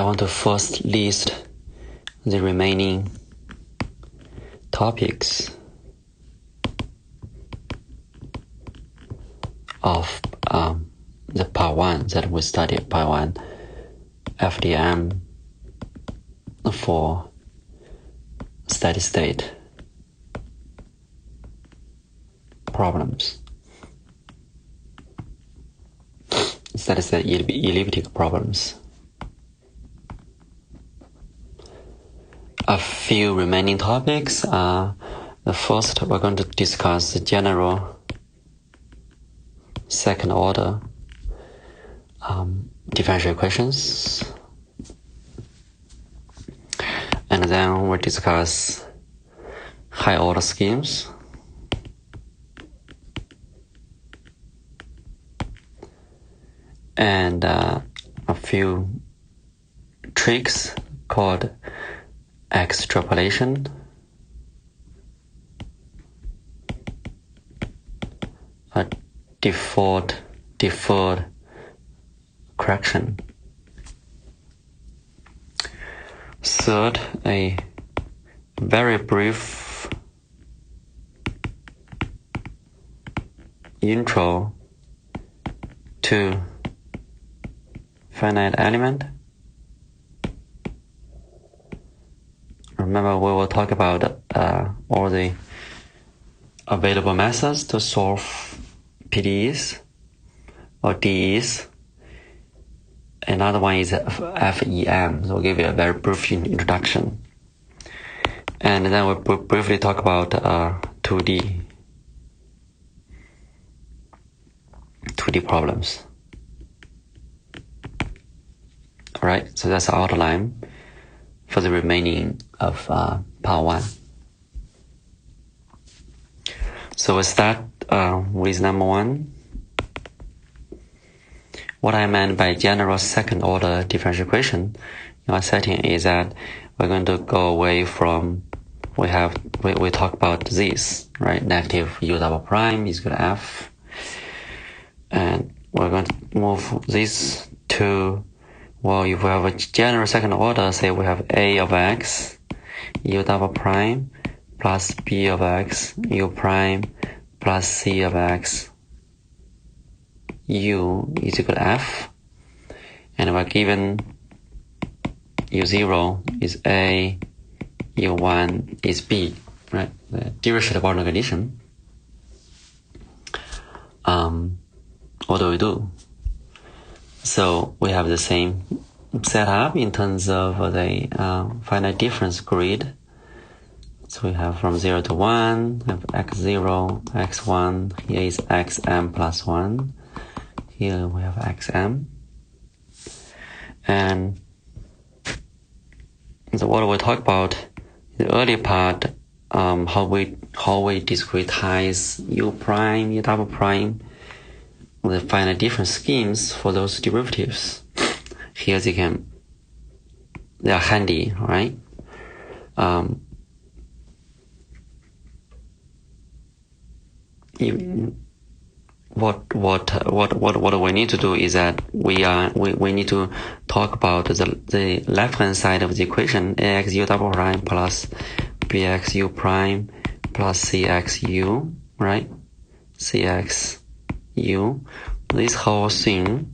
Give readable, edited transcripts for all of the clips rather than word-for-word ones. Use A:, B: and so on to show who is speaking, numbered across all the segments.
A: I want to first list the remaining topics of the part 1 that we studied, part 1, FDM for steady state problems, steady state elliptic problems. A few remaining topics are, the first, we're going to discuss the general second order differential equations, and then we'll discuss high order schemes, and a few tricks called extrapolation, a deferred correction. Third, a very brief intro to finite element. Remember, we will talk about all the available methods to solve PDEs or DEs. Another one is FEM, so I'll give you a very brief introduction. And then we'll briefly talk about 2D problems. Alright, so that's the outline for the remaining of part 1. So we start with number 1. What I meant by general second order differential equation in our setting is that we're going to go away from, we talk about this, right? Negative u double prime is equal to f. And we're going to move this to, well, if we have a general second order, say we have a of x, u double prime, plus b of x, u prime, plus c of x, u is equal to f, and we're given u0 is a, u1 is b, right? The Dirichlet boundary condition. What do we do? So we have the same setup in terms of the finite difference grid. So we have from 0 to 1, we have x0, x1, here is xm plus 1. Here we have xm. And so what we talk about in the earlier part, how we discretize u prime, u double prime, the finite difference schemes for those derivatives. Here they are handy, right? What we need to do is that we need to talk about the left hand side of the equation, ax u double prime plus bx u prime plus cx u, right? Cx u, this whole thing,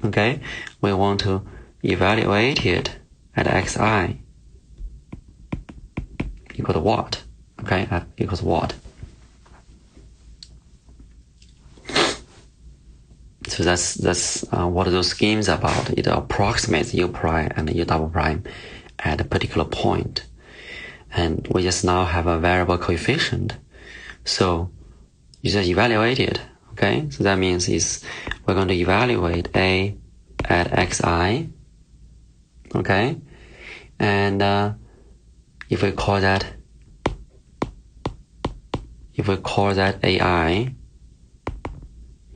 A: okay, we want to evaluate it at xi equal to what? Okay, at equals what? So that's what those schemes are about. It approximates u prime and u double prime at a particular point. And we just now have a variable coefficient. So you just evaluate it. Okay, so that means we're going to evaluate a at xi. Okay, and if we call that ai,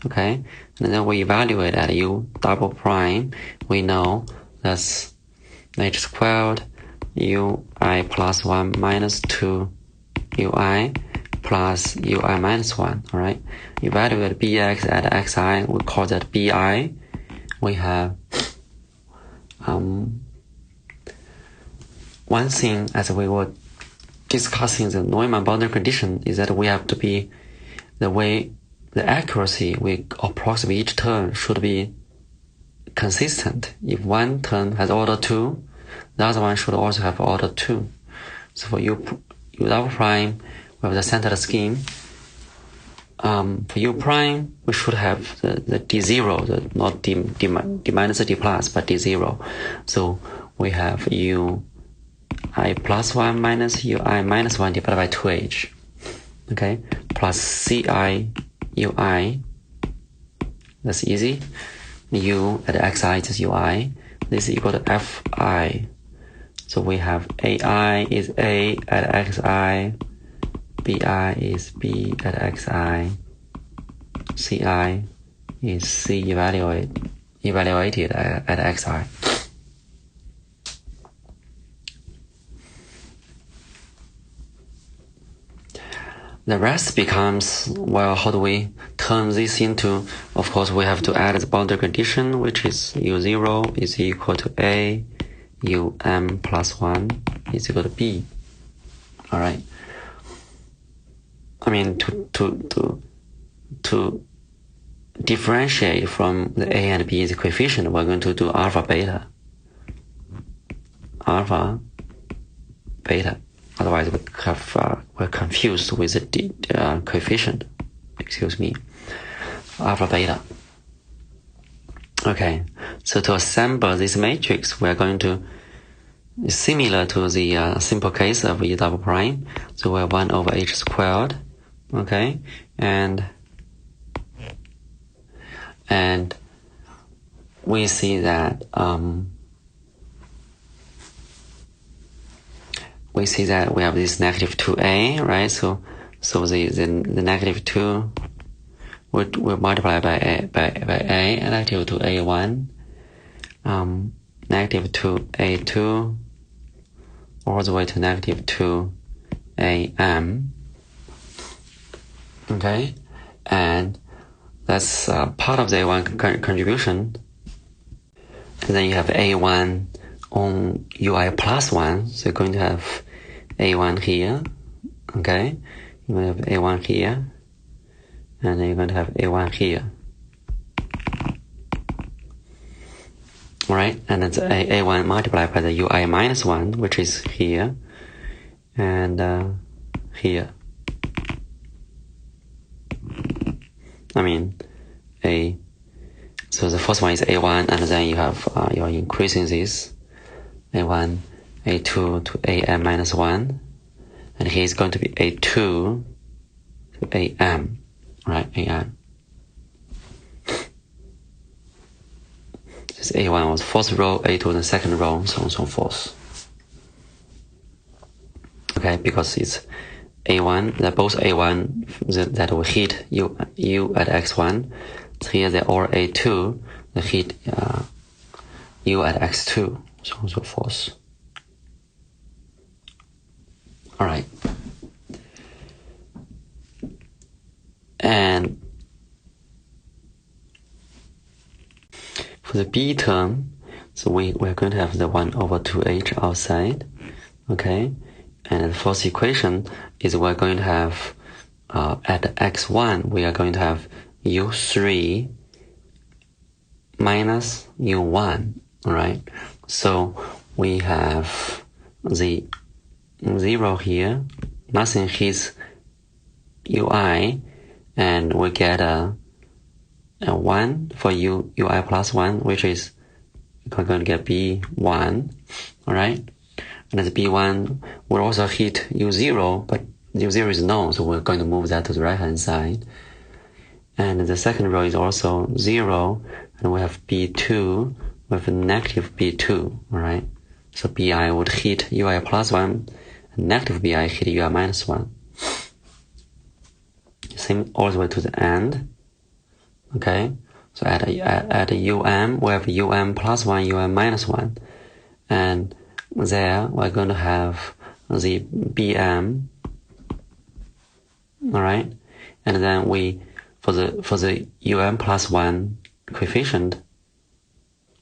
A: okay, and then we evaluate at u double prime, we know that's h squared ui plus 1 minus 2 ui plus ui minus 1, alright? Evaluate bx at xi, we call that bi. We have one thing as we were discussing the Neumann boundary condition is that we have to be the accuracy we approximate each term should be consistent. If one term has order 2, the other one should also have order 2. So for u double prime, we have the centered scheme. For u prime, we should have the d0, not d minus d plus, but d0. So we have ui plus 1 minus ui minus 1 divided by 2h. Okay, plus ci ui. That's easy. U at xi is ui. This is equal to fi. So we have ai is a at xi, bi is b at xi, ci is c evaluated at xi. The rest becomes, well, how do we turn this into? Of course, we have to add the boundary condition, which is u0 is equal to a, um plus 1 is equal to b. All right. I mean, to differentiate from the a and b is the coefficient, we're going to do alpha beta. Otherwise, we're confused with the coefficient. Excuse me. Alpha beta. Okay, so to assemble this matrix, we're going to, similar to the simple case of e double prime. So we're 1 over h squared. Okay, and we see that we have this negative 2a, right? So the negative 2 will multiply by a, negative 2a1, negative 2a2, all the way to negative 2am. Okay, and that's part of the a1 contribution. And then you have a1 on ui plus 1, so you're going to have a1 here, okay? You're going to have a1 here, and then you're going to have a1 here. Alright, and it's a1 multiplied by the ui minus 1, which is here, and here. I mean, so the first one is a1, and then you have, you're increasing this, a1, a2 to am minus 1, and here is going to be a2 to am, right, am. This a1 was first row, a2 the second row, so on and so forth. Okay, because it's a1, they're both a1 that will hit u at x1. So here they are a2 that hit u at x2. So on and so forth. Alright. And for the b term, so we're going to have the 1 over 2h outside. Okay. And the first equation is we're going to have, at x1, we are going to have u3 minus u1. Alright. So we have the 0 here, nothing hits ui, and we get a 1 for ui plus 1, which is we're going to get b1, alright? And the b1 will also hit u0, but u0 is known, so we're going to move that to the right hand side. And the second row is also 0, and we have b2 with a negative b2, alright? So bi would hit ui plus 1, and negative bi hit ui minus 1. Same all the way to the end. Okay, so at um, we have um plus 1, minus 1. And there we're going to have the bm, alright? And then we, for the plus 1 coefficient,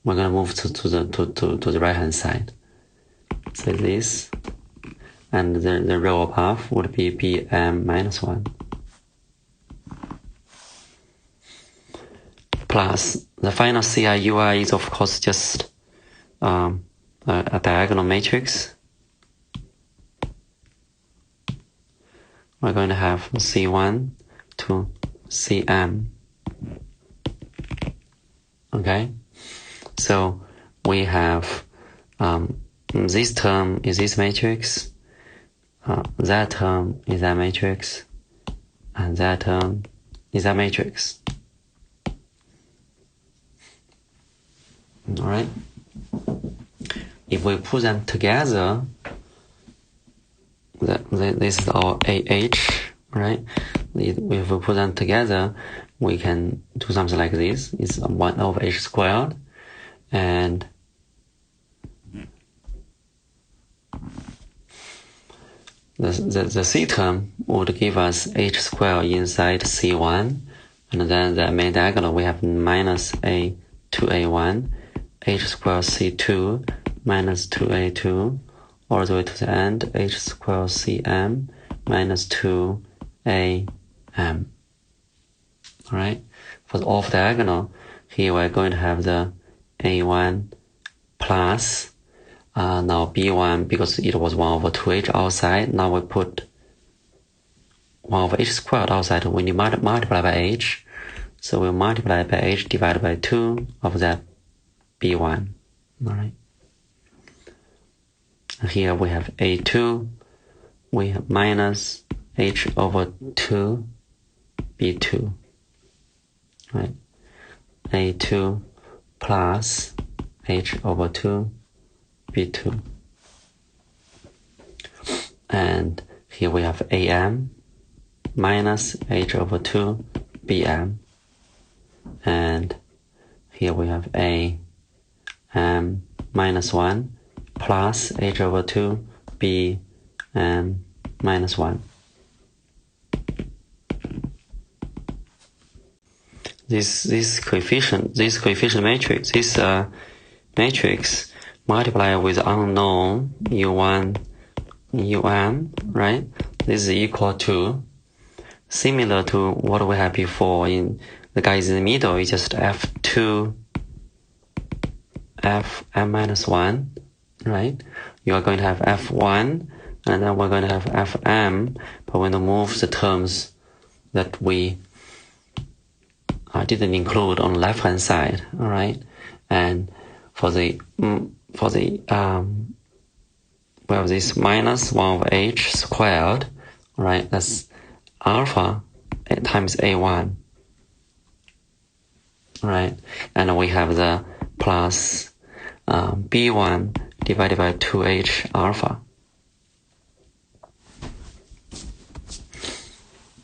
A: we're going to move to the right hand side. say this, and the row above would be bm minus 1. Plus, the final CIUI is of course just a diagonal matrix. We're going to have C1 to Cm. Okay, so we have this term is this matrix, that term is that matrix, and that term is that matrix. Alright, if we put them together, this is our AH, right? If we put them together, we can do something like this. It's 1 over h squared, and the C term would give us h squared inside C1, and then the main diagonal we have minus a 2a1, h squared C2 minus 2a2, all the way to the end, h squared Cm minus 2am. Alright, for the off diagonal, here we're going to have the a1 plus, now b1, because it was 1 over 2h outside, now we put 1 over h squared outside, when you multiply by h, so we multiply by h divided by 2 of that b1. Alright. Here we have a2, we have minus h over 2 b2. Right, a2 plus h over 2 b2, and here we have am minus h over 2 bm, and here we have am minus 1 plus h over 2 bm minus 1. This coefficient matrix, this matrix multiply with unknown u1, right? This is equal to, similar to what we had before in the guys in the middle, is just f2 fm minus 1, right? You are going to have f1, and then we're going to have fm, but we're going to move the terms that we didn't include on the left hand side. All right, and for the we have this minus 1 over h squared. All right, that's alpha times a1. All right, and we have the plus b1 divided by 2h alpha.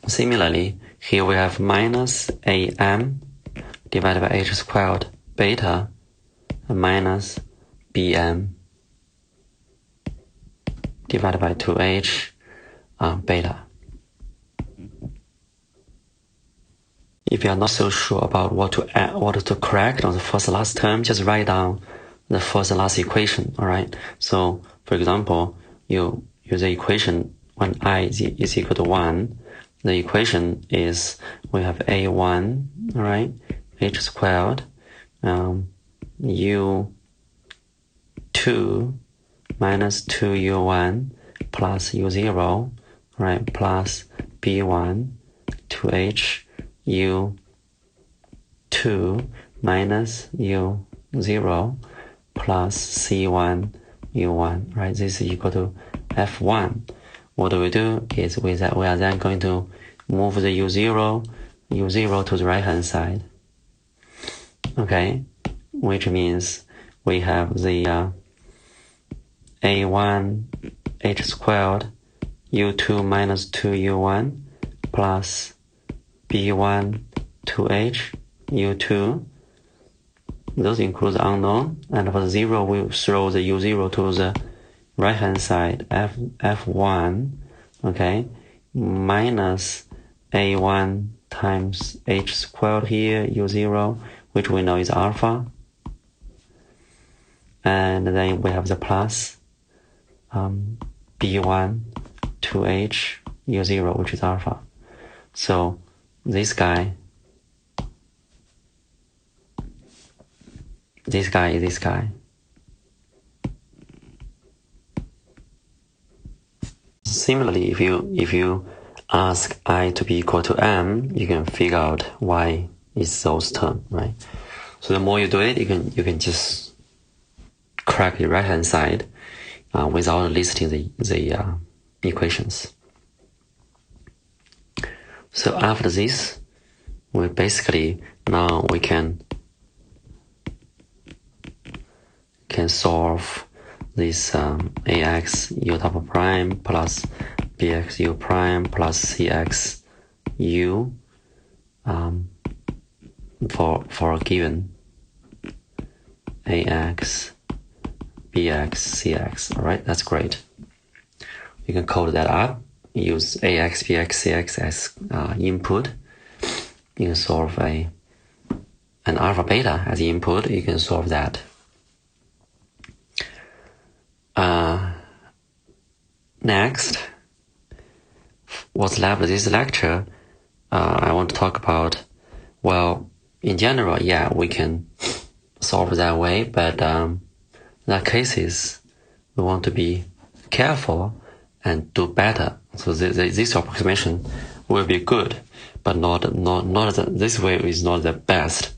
A: Similarly, here we have minus am divided by h squared beta minus bm divided by 2h beta. If you are not so sure about what to add, what to correct on the first and last term, just write down the first and last equation. All right. So, for example, you use the equation when I is equal to 1. The equation is, we have a1, all right, h squared, u2 minus 2u1 plus u0, right, plus b1 2h u2 minus u0 plus c1 u1, right? This is equal to f1. What do we do is we are then going to move the u0 to the right hand side. Okay, which means we have the a1 h squared u2 minus 2u1 plus b1 2h u2. Those include the unknown, and for the 0 we throw the u0 to the right hand side, f1, okay, minus a1 times h squared here, u0, which we know is alpha, and then we have the plus B1 2H U0, which is alpha. So this guy is this guy. Similarly, if you ask I to be equal to M, you can figure out why it's those terms, right? So the more you do it, you can just crack the right hand side without listing the equations. So after this, we basically now we can solve this ax u double prime plus bx u prime plus cx u for a given ax bx cx. All right, that's great. You can code that up. Use ax bx cx as input. You can solve an alpha beta as input. You can solve that. Next, what's left of this lecture, I want to talk about, well, in general, yeah, we can solve that way, but in that cases, we want to be careful and do better. So this approximation will be good, but this way is not the best.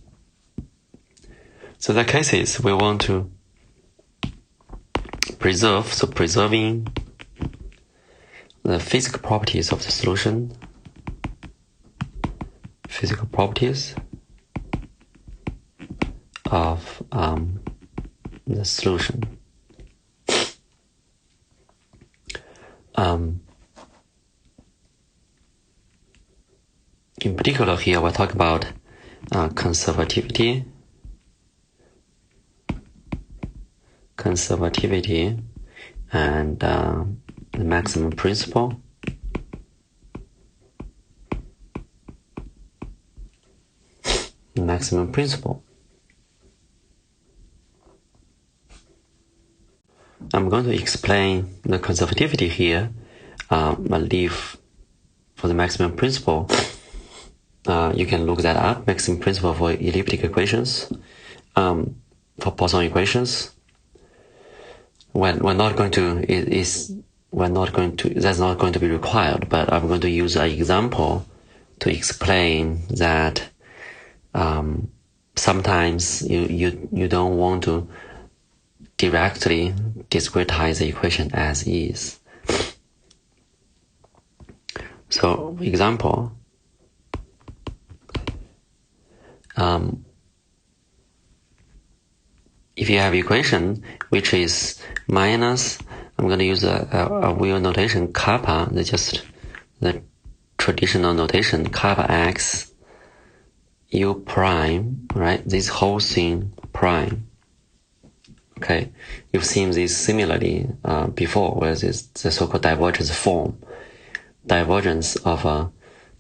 A: So in that cases, we want to preserve, so preserving the physical properties of the solution, physical properties of the solution. In particular here, we'll talk about conservativity, and the maximum principle. Maximum principle. I'm going to explain the conservativity here, but leave for the maximum principle. You can look that up, maximum principle for elliptic equations, for Poisson equations. That's not going to be required, but I'm going to use an example to explain that sometimes you don't want to directly discretize the equation as is. So, example, if you have equation which is minus, I'm going to use a real notation kappa, that's just the traditional notation, kappa x u prime, right? This whole thing prime. Okay, you've seen this similarly before, where it's the so-called divergence form. Divergence of a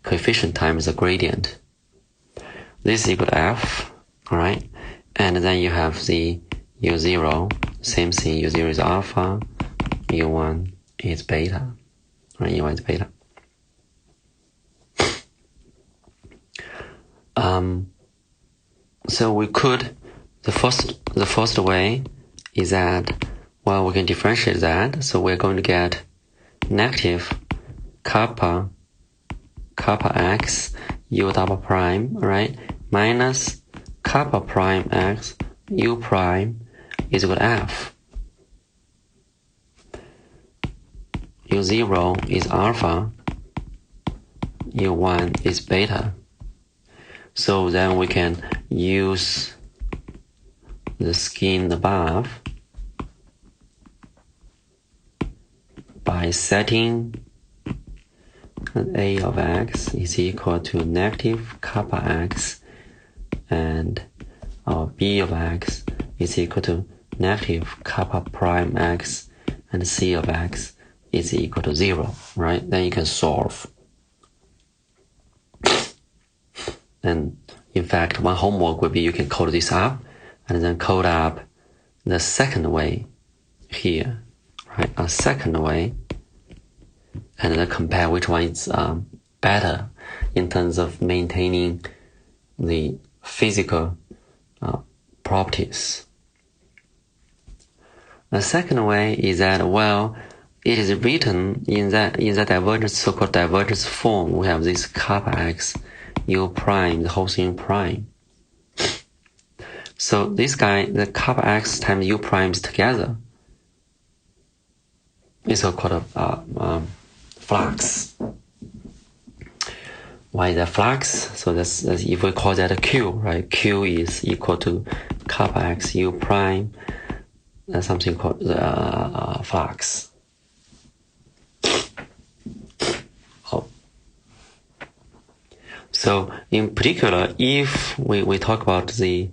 A: coefficient times the gradient. This is equal to f, alright? And then you have the u0, same thing, u0 is alpha, u1 is beta, right? u1 is beta. So we could, the first way is that, well, we can differentiate that. So we're going to get negative kappa x u double prime, right? Minus kappa prime x u prime is equal to f. u0 is alpha, u1 is beta. So then we can use the scheme above by setting a of x is equal to negative kappa x and our b of x is equal to negative kappa prime x and c of x is equal to 0, right? Then you can solve. And in fact, one homework would be you can code this up and then code up the second way here, right? A second way, and then compare which one is better in terms of maintaining the physical properties. The second way is that, well, it is written in the divergence, so-called divergence form. We have this kappa x u prime, the whole thing prime. So this guy, the kappa x times u primes together, is called a flux. Why is that flux? So that's if we call that a q, right? Q is equal to kappa x u prime. That's something called the flux. So in particular, if we talk about when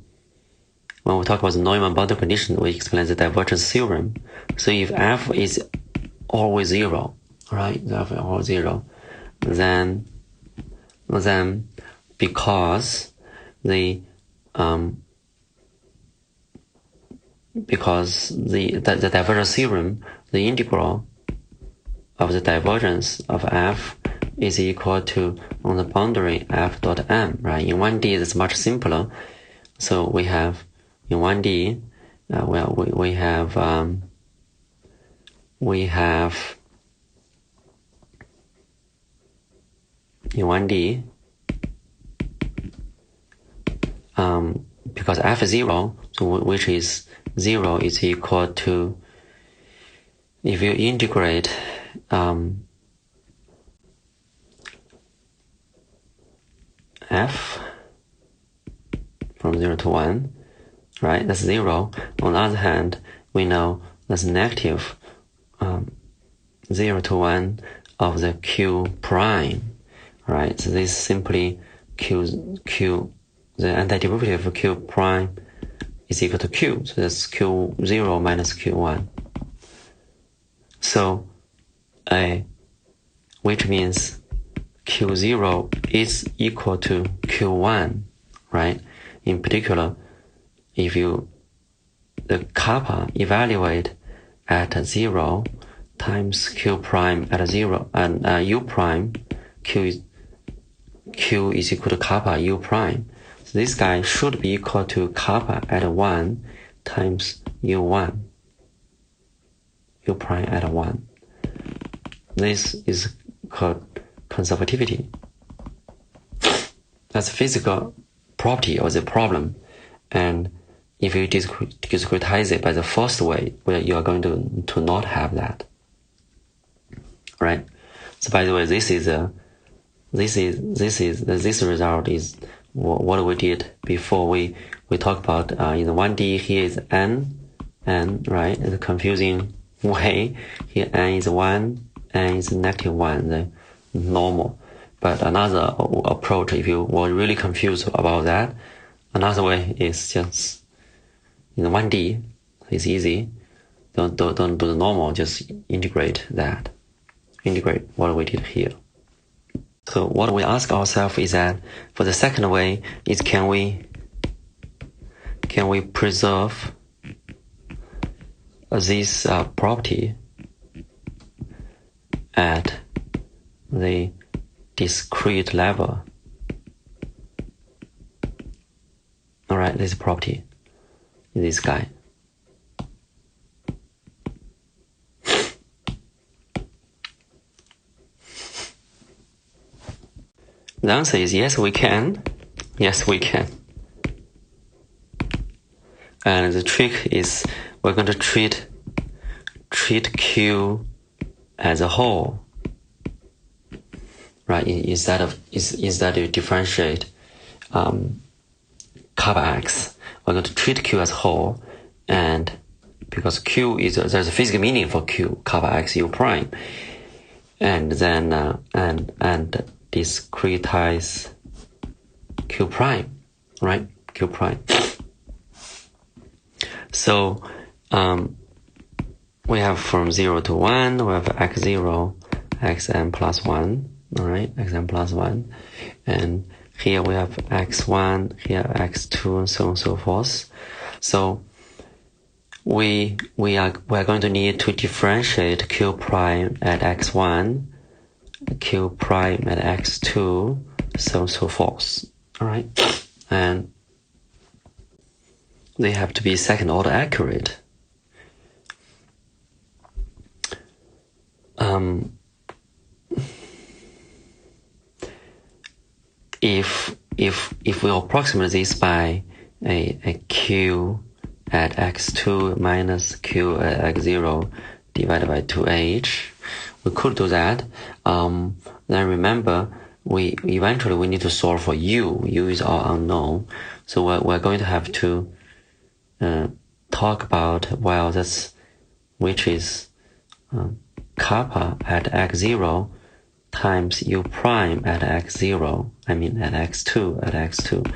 A: we talk about the Neumann boundary condition, we explain the divergence theorem. So if f is always zero, right? If f is always zero, then because the divergence theorem, the integral of the divergence of f is equal to, on the boundary, f dot m, right? In 1D, it's much simpler. So we have, in 1D, we have in 1D, because f is zero, so which is 0 is equal to, if you integrate f from 0 to 1, right? That's 0. On the other hand, we know that's negative 0 to 1 of the q prime, right? So this is simply q, the antiderivative of q prime is equal to q. So that's q0 minus q1. So which means q0 is equal to q1, right? In particular, if the kappa evaluate at 0 times q prime at 0 and u prime, q is equal to kappa u prime. So this guy should be equal to kappa at 1 times u1, u prime at 1. This is called conservativity. That's physical property of the problem. And if you discretize it by the first way, where you are going to not have that, right? So by the way, this result is what we did before. We talked about in the 1D, here is n, right? In a confusing way, here n is 1, n is negative 1, the normal. But another approach, if you were really confused about that, another way is just in the 1D, it's easy. Don't do the normal, just integrate that. Integrate what we did here. So what we ask ourselves is that for the second way is can we preserve this property at the discrete level? Alright, this property in this guy. The answer is yes, we can. Yes, we can. And the trick is we're going to treat Q as a whole, right? Instead of differentiate kappa x, we're going to treat Q as a whole, and because Q is there's a physical meaning for Q, kappa x u prime, and then and discretize Q prime, right? Q prime. So we have from 0 to 1, we have x0, xn plus 1, alright, xn plus 1, and here we have x1, here x2, and so on and so forth. So we're going to need to differentiate q prime at x1, q prime at x2, so on and so forth. All right, and they have to be second order accurate. If we approximate this by a q at x2 minus q at x0 divided by 2h, we could do that. Then remember, we eventually need to solve for u. U is our unknown, so we're going to have to talk about, well, that's which is kappa at x0 times u prime at x0, I mean at x2,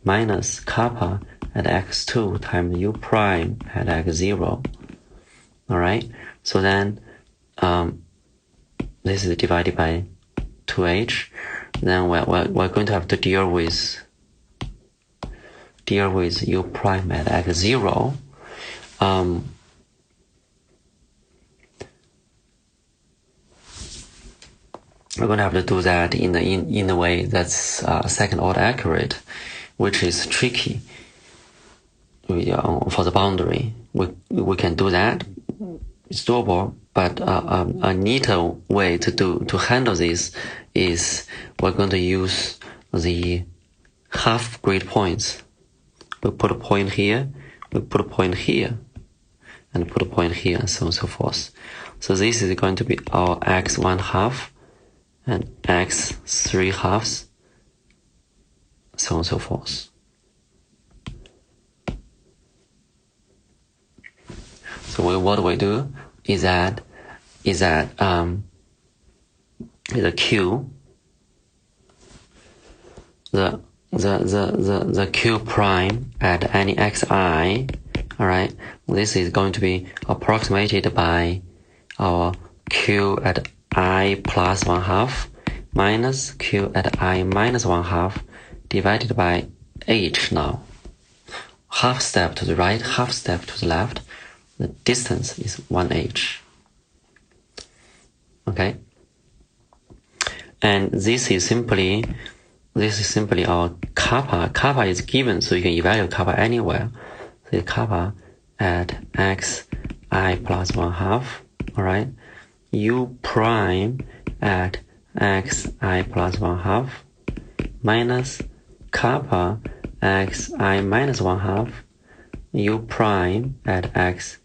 A: minus kappa at x2 times u prime at x0. Alright, so then this is divided by 2h. Then we're going to have to deal with u prime at x0. We're going to have to do that in a way that's second order accurate, which is tricky. For the boundary, we can do that. It's doable, but a neater way to handle this is we're going to use the half grid points. We put a point here, we put a point here, and put a point here, and so on and so forth. So this is going to be our x1 half and x3 halves, so on and so forth. So what we do is that the q, the q prime at any xi, all right, this is going to be approximated by our q at I plus 1/2 minus q at I minus 1/2 divided by h now. Half step to the right, half step to the left. The distance is 1h. Okay? And this is simply our kappa. Kappa is given, so you can evaluate kappa anywhere. So kappa at xi plus 1/2, alright? U prime at xi plus 1/2 minus kappa xi minus 1/2 u prime at xi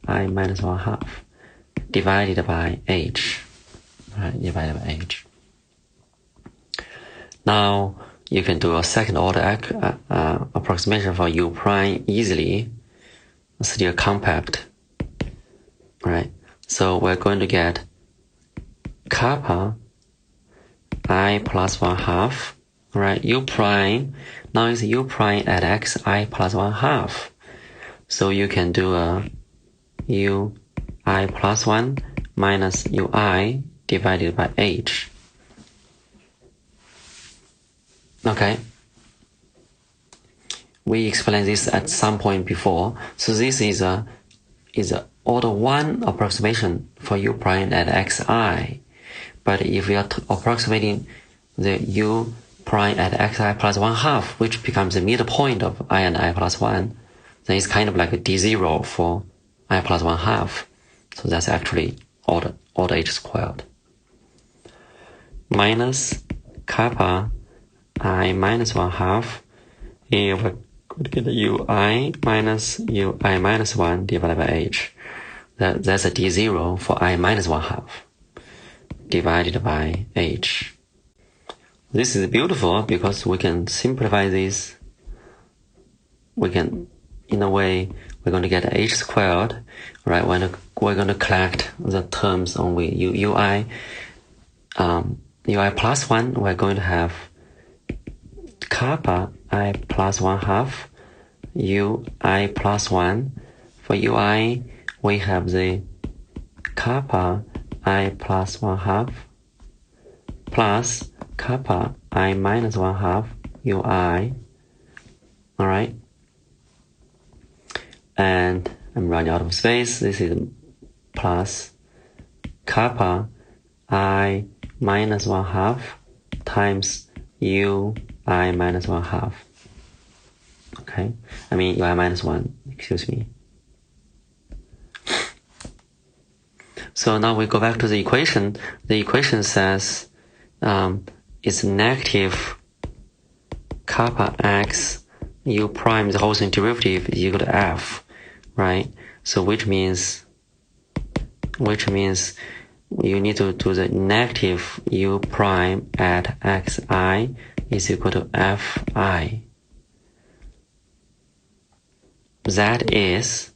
A: minus 1/2 divided by h. Right, divided by h. Now you can do a second order approximation for u prime easily, still compact. Right. So we're going to get kappa I plus 1/2, right? U prime, now is u prime at xi plus 1/2. So you can do a u I plus 1 minus ui divided by h. Okay. We explained this at some point before. So this is a order 1 approximation for u prime at xi. But if we are approximating the u prime at xi plus 1/2, which becomes the midpoint of I and I plus 1, then it's kind of like a d0 for I plus 1/2. So that's actually order h squared. Minus kappa I minus 1/2. Here we're going to get ui minus ui minus 1 divided by h. That's a d0 for I minus 1/2 divided by h. This is beautiful because we can simplify this. We can, in a way, we're going to get h squared, right? We're going to collect the terms only ui plus 1. We're going to have kappa I plus 1/2 ui plus 1. For ui, we have the kappa I plus 1/2 plus kappa I minus 1/2 ui. Alright? And I'm running out of space. This is plus kappa I minus 1/2 times u I minus 1/2. Okay, I mean ui minus 1, excuse me. So now we go back to the equation. The equation says it's negative kappa x u prime, the whole thing derivative is equal to f, right? So which means you need to do the negative u prime at xi is equal to fi. That is,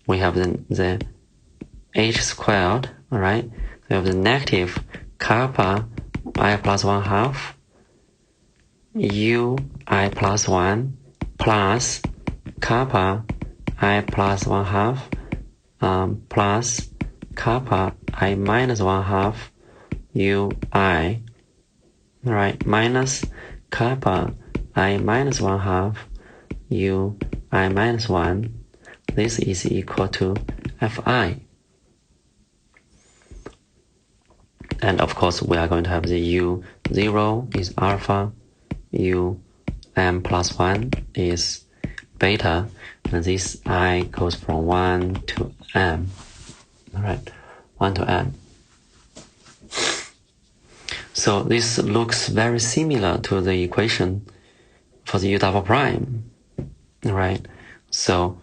A: we have the h squared, alright? We have the negative kappa I plus 1/2 u I plus 1 plus kappa I plus 1/2 plus kappa I minus 1/2 u I, right, minus kappa I minus 1/2 u I minus 1. This is equal to fi. And of course we are going to have the u0 is alpha, u m plus 1 is beta, and this I goes from 1 to m. Alright, 1 to m. So this looks very similar to the equation for the u double prime. Alright, so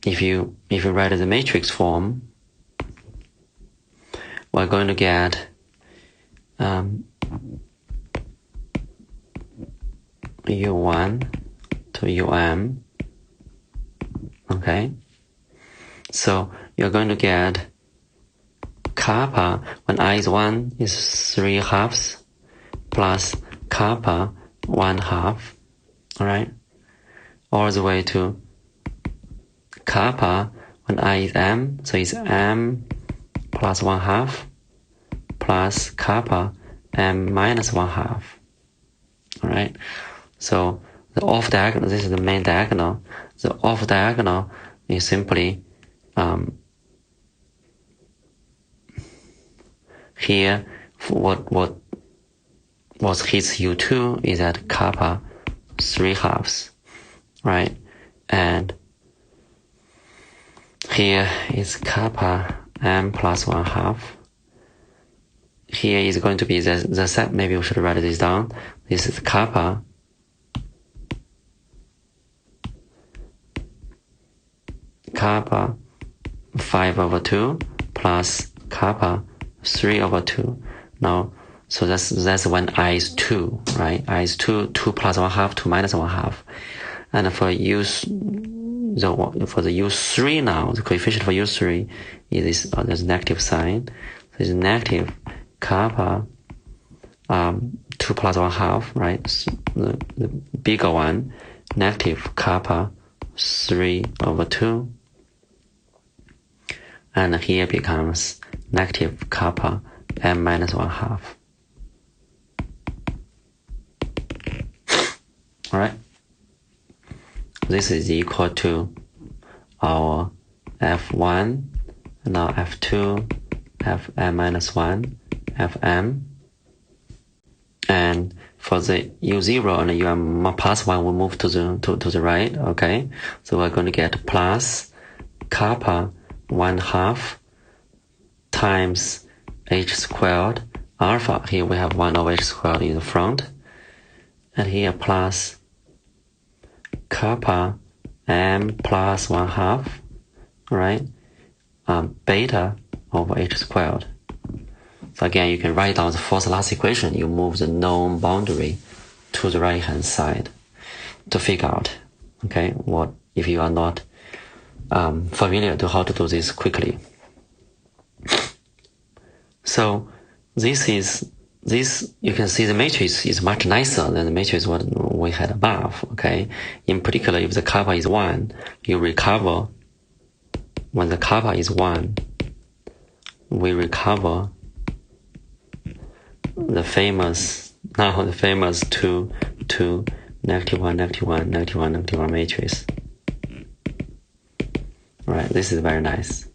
A: if you write the matrix form, we're going to get u1 to um. Okay, so you're going to get kappa when I is 1 is 3/2 plus kappa 1/2, alright, all the way to kappa when I is m, so it's m plus 1/2 plus kappa m minus 1/2. Alright, so the off diagonal, this is the main diagonal. The off diagonal is simply here what hits u2 is at kappa 3/2, right? And here is kappa m plus 1/2. Here is going to be the set. Maybe we should write this down. This is kappa kappa 5/2 plus kappa 3/2. Now, so that's when I is 2, right? I is 2 plus 1/2, 2 minus 1/2. And for the u3 now, the coefficient for u3 is there's negative sign. So it's negative kappa 2 plus 1/2, right? So the bigger one, negative kappa 3/2. And here becomes negative kappa m minus 1/2. Alright? This is equal to our f1, now f2, fm minus 1, fm. And for the u0 and um plus 1, we move to the right, okay? So we're going to get plus kappa 1/2 times h squared alpha. Here we have 1/h squared in the front. And here plus kappa m plus 1/2, right? Beta over h squared. So again, you can write down the first last equation. You move the known boundary to the right hand side to figure out, okay, what if you are not familiar to how to do this quickly. So this you can see the matrix is much nicer than the matrix what we had above, okay? In particular, if the kappa is 1, you recover, when the kappa is 1, we recover the famous 2, -1, -1, -1, -1 matrix. Right, this is very nice.